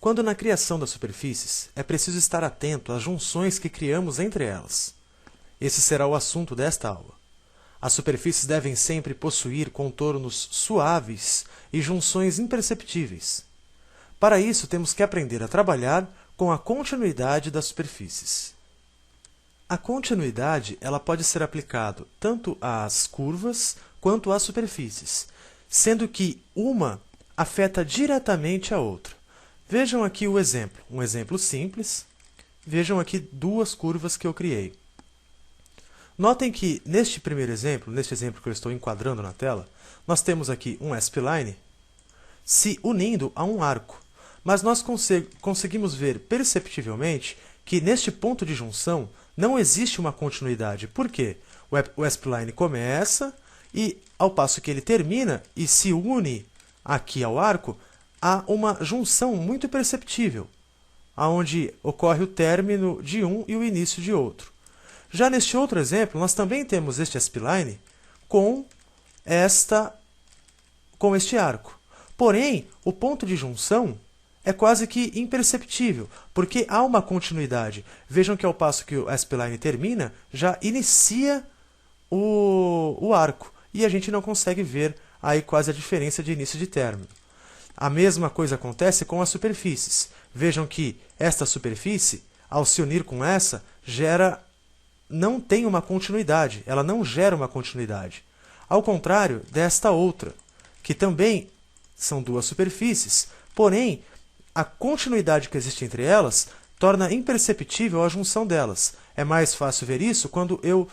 Quando na criação das superfícies, é preciso estar atento às junções que criamos entre elas. Esse será o assunto desta aula. As superfícies devem sempre possuir contornos suaves e junções imperceptíveis. Para isso, temos que aprender a trabalhar com a continuidade das superfícies. A continuidade ela pode ser aplicada tanto às curvas quanto às superfícies, sendo que uma afeta diretamente a outra. Vejam aqui o exemplo, um exemplo simples. Vejam aqui duas curvas que eu criei. Notem que neste primeiro exemplo, neste exemplo que eu estou enquadrando na tela, nós temos aqui um S-Line se unindo a um arco. Mas nós conseguimos ver perceptivelmente que neste ponto de junção não existe uma continuidade. Por quê? O S-Line começa e, ao passo que ele termina e se une aqui ao arco, há uma junção muito perceptível, onde ocorre o término de um e o início de outro. Já neste outro exemplo, nós também temos este S-Line com este arco. Porém, o ponto de junção é quase que imperceptível, porque há uma continuidade. Vejam que ao passo que o S-Line termina, já inicia o arco, e a gente não consegue ver aí quase a diferença de início e de término. A mesma coisa acontece com as superfícies. Vejam que esta superfície, ao se unir com essa, não tem uma continuidade, ela não gera uma continuidade. Ao contrário desta outra, que também são duas superfícies, porém, a continuidade que existe entre elas torna imperceptível a junção delas. É mais fácil ver isso quando eu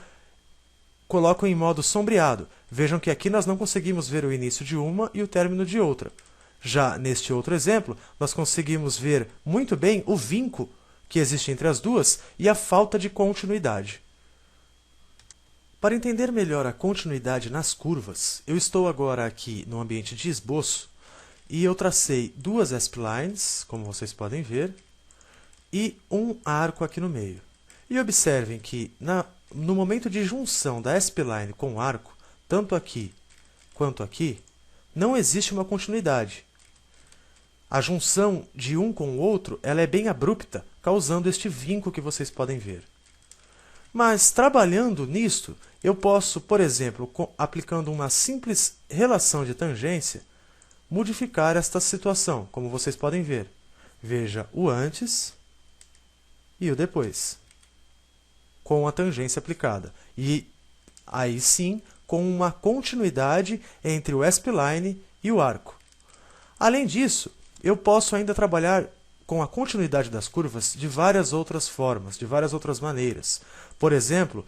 coloco em modo sombreado. Vejam que aqui nós não conseguimos ver o início de uma e o término de outra. Já neste outro exemplo, nós conseguimos ver muito bem o vinco que existe entre as duas e a falta de continuidade. Para entender melhor a continuidade nas curvas, eu estou agora aqui no ambiente de esboço e eu tracei duas S-Lines, como vocês podem ver, e um arco aqui no meio. E observem que no momento de junção da S-Line com o arco, tanto aqui quanto aqui, não existe uma continuidade. A junção de um com o outro ela é bem abrupta, causando este vinco que vocês podem ver. Mas, trabalhando nisto, eu posso, por exemplo, aplicando uma simples relação de tangência, modificar esta situação, como vocês podem ver. Veja o antes e o depois, com a tangência aplicada. E aí sim, com uma continuidade entre o S-Line e o arco. Além disso, eu posso ainda trabalhar com a continuidade das curvas de várias outras formas, de várias outras maneiras. Por exemplo,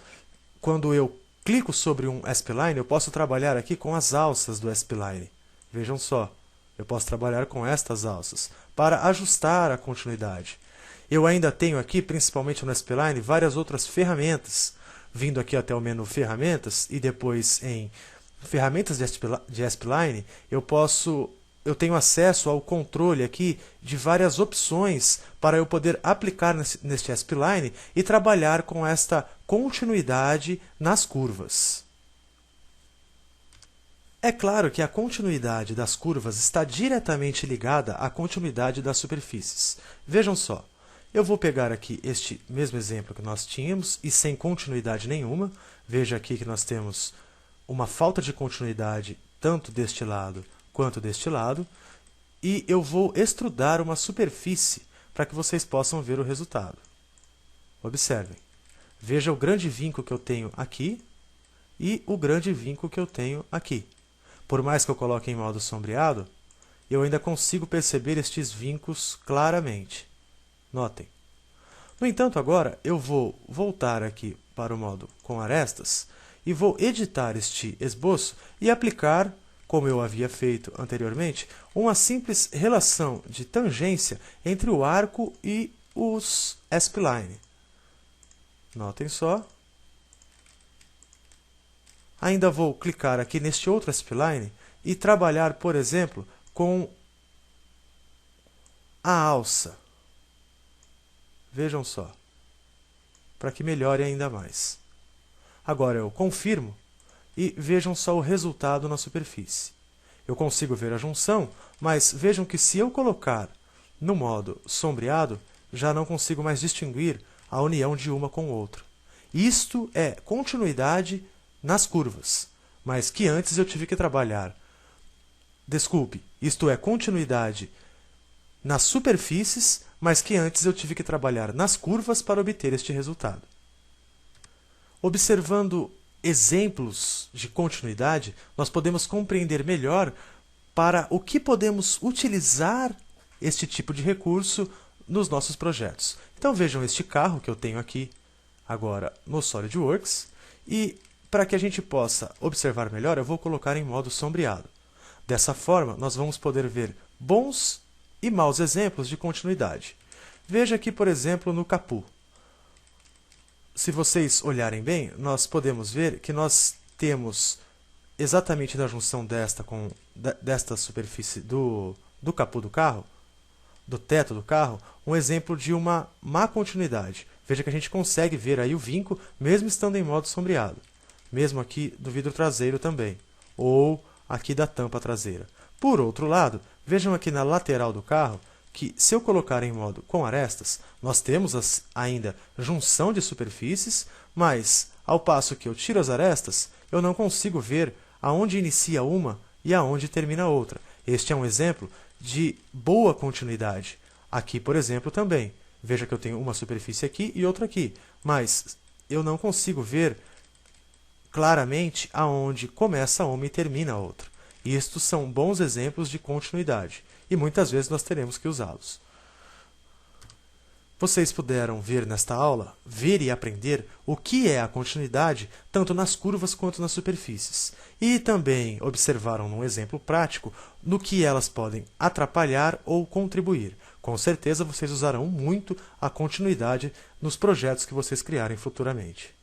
quando eu clico sobre um S-Line, eu posso trabalhar aqui com as alças do S-Line. Vejam só, eu posso trabalhar com estas alças para ajustar a continuidade. Eu ainda tenho aqui, principalmente no S-Line, várias outras ferramentas. Vindo aqui até o menu Ferramentas e depois em Ferramentas de S-Line, eu tenho acesso ao controle aqui de várias opções para eu poder aplicar neste S-Line e trabalhar com esta continuidade nas curvas. É claro que a continuidade das curvas está diretamente ligada à continuidade das superfícies. Vejam só, eu vou pegar aqui este mesmo exemplo que nós tínhamos e sem continuidade nenhuma. Veja aqui que nós temos uma falta de continuidade tanto deste lado quanto deste lado. E eu vou extrudar uma superfície para que vocês possam ver o resultado. Observem. Veja o grande vinco que eu tenho aqui e o grande vinco que eu tenho aqui. Por mais que eu coloque em modo sombreado, eu ainda consigo perceber estes vincos claramente. Notem. No entanto, agora eu vou voltar aqui para o modo com arestas e vou editar este esboço e aplicar, como eu havia feito anteriormente, uma simples relação de tangência entre o arco e os S-Line. Notem só. Ainda vou clicar aqui neste outro S-Line e trabalhar, por exemplo, com a alça. Vejam só, para que melhore ainda mais. Agora eu confirmo e vejam só o resultado na superfície. Eu consigo ver a junção, mas vejam que se eu colocar no modo sombreado, já não consigo mais distinguir a união de uma com outra. Isto é continuidade nas curvas, mas que antes eu tive que trabalhar. Desculpe, isto é continuidade nas superfícies, mas que antes eu tive que trabalhar nas curvas para obter este resultado. Observando exemplos de continuidade, nós podemos compreender melhor para o que podemos utilizar este tipo de recurso nos nossos projetos. Então vejam este carro que eu tenho aqui agora no SolidWorks, e para que a gente possa observar melhor, eu vou colocar em modo sombreado. Dessa forma, nós vamos poder ver bons e maus exemplos de continuidade. Veja aqui, por exemplo, no capô. Se vocês olharem bem, nós podemos ver que nós temos exatamente na junção desta superfície do capô do carro, do teto do carro, um exemplo de uma má continuidade. Veja que a gente consegue ver aí o vinco, mesmo estando em modo sombreado. Mesmo aqui do vidro traseiro também, ou aqui da tampa traseira. Por outro lado, vejam aqui na lateral do carro, que se eu colocar em modo com arestas, nós temos ainda junção de superfícies, mas ao passo que eu tiro as arestas, eu não consigo ver aonde inicia uma e aonde termina a outra. Este é um exemplo de boa continuidade. Aqui, por exemplo, também. Veja que eu tenho uma superfície aqui e outra aqui, mas eu não consigo ver claramente aonde começa uma e termina a outra. E estes são bons exemplos de continuidade, e muitas vezes nós teremos que usá-los. Vocês puderam ver nesta aula, ver e aprender o que é a continuidade, tanto nas curvas quanto nas superfícies. E também observaram num exemplo prático no que elas podem atrapalhar ou contribuir. Com certeza vocês usarão muito a continuidade nos projetos que vocês criarem futuramente.